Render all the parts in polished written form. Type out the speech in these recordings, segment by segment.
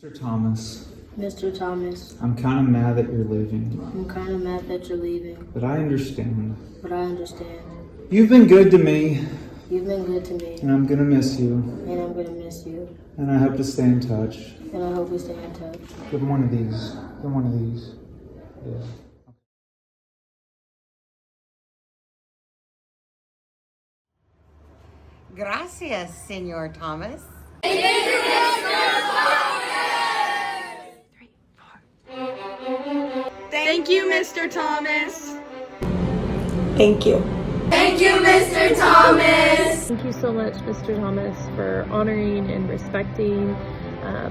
Mr. Thomas, Mr. Thomas, I'm kind of mad that you're leaving, I'm kind of mad that you're leaving, but I understand. but I understand. You've been good to me, You've been good to me, and I'm gonna miss you, and I'm gonna miss you, and I hope to stay in touch. and I hope we stay in touch. Give him one of these. Give him one of these. Yeah. Gracias, Señor Thomas. Thank you, Mr. Thomas. Thank you. Thank you, Mr. Thomas. Thank you so much, Mr. Thomas, for honoring and respecting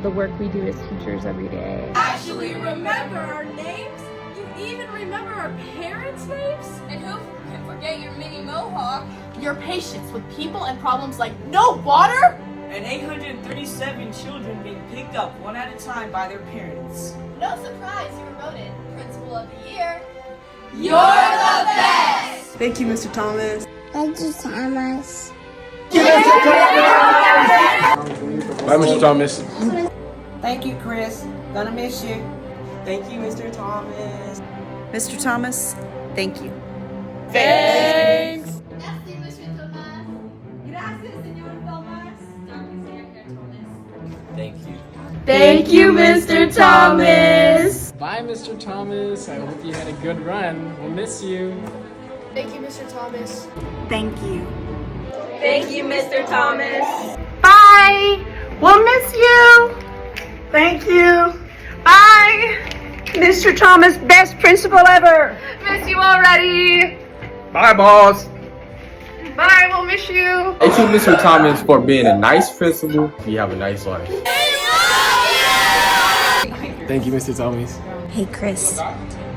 the work we do as teachers every day. Actually remember our names? You even remember our parents' names? And who can forget your mini mohawk? Your patience with people and problems like no water? And 837 children being picked up one at a time by their parents. No surprise you were voted Principal of the Year. You're the best! Thank you, Mr. Thomas. Thank you, Thomas. Bye, Mr. Thomas. Thank you, Chris. Gonna miss you. Thank you, Mr. Thomas. Mr. Thomas, thank you. Thanks! Merci, Monsieur Thomas. Gracias, señor Thomas. Thank you. Thank you, Mr. Thomas. Bye, Mr. Thomas. I hope you had a good run. We'll miss you. Thank you, Mr. Thomas. Thank you. Thank you, Mr. Thomas. Bye. We'll miss you. Thank you. Bye. Mr. Thomas, best principal ever. Miss you already. Bye, boss. Bye, we'll miss you. Thank you, Mr. Thomas, for being a nice principal. You have a nice life. Thank you, Mr. Thomas. Hey Chris,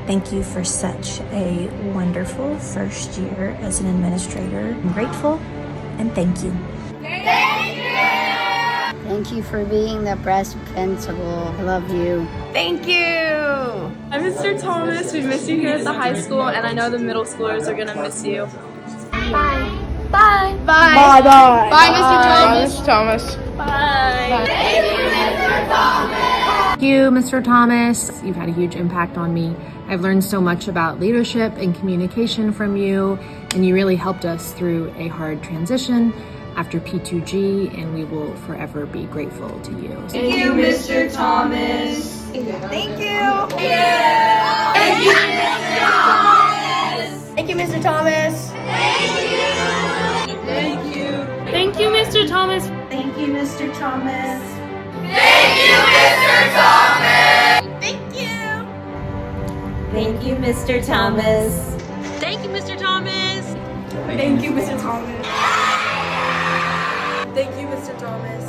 thank you for such a wonderful first year as an administrator. I'm grateful and thank you. Thank you for being the best principal. I love you. Thank you. I'm Mr. Thomas. We miss you here at the high school, and I know the middle schoolers are gonna miss you. Bye. Bye bye. Bye, Mr. Thomas. Thomas. Thank you, Mr. Thomas. You've had a huge impact on me. I've learned so much about leadership and communication from you, and you really helped us through a hard transition after P2G, and we will forever be grateful to you. Thank you, Mr. Thomas. Thank you. Thank you, Mr. Thomas. Thank you, Mr. Thomas. Thank you. Thank you, Mr. Thomas. Thank you, Mr. Thomas. Thank you, Mr. Thomas. Thank you. Thank you, Mr. Thomas. Thank you, Mr. Thomas. Thank you, Mr. Thomas. Thank you, Mr. Thomas.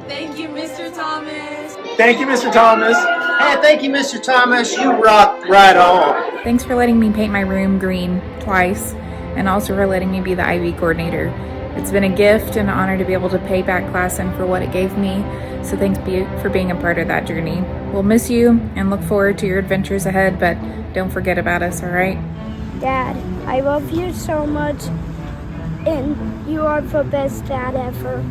Thank you, Mr. Thomas. Thank you, Mr. Thomas. Hey, thank you, Mr. Thomas. You rock right on. Thanks for letting me paint my room green twice, and also for letting me be the IB coordinator. It's been a gift and an honor to be able to pay back Classen for what it gave me, so thanks for being a part of that journey. We'll miss you and look forward to your adventures ahead, but don't forget about us, all right? Dad, I love you so much, and you are the best dad ever.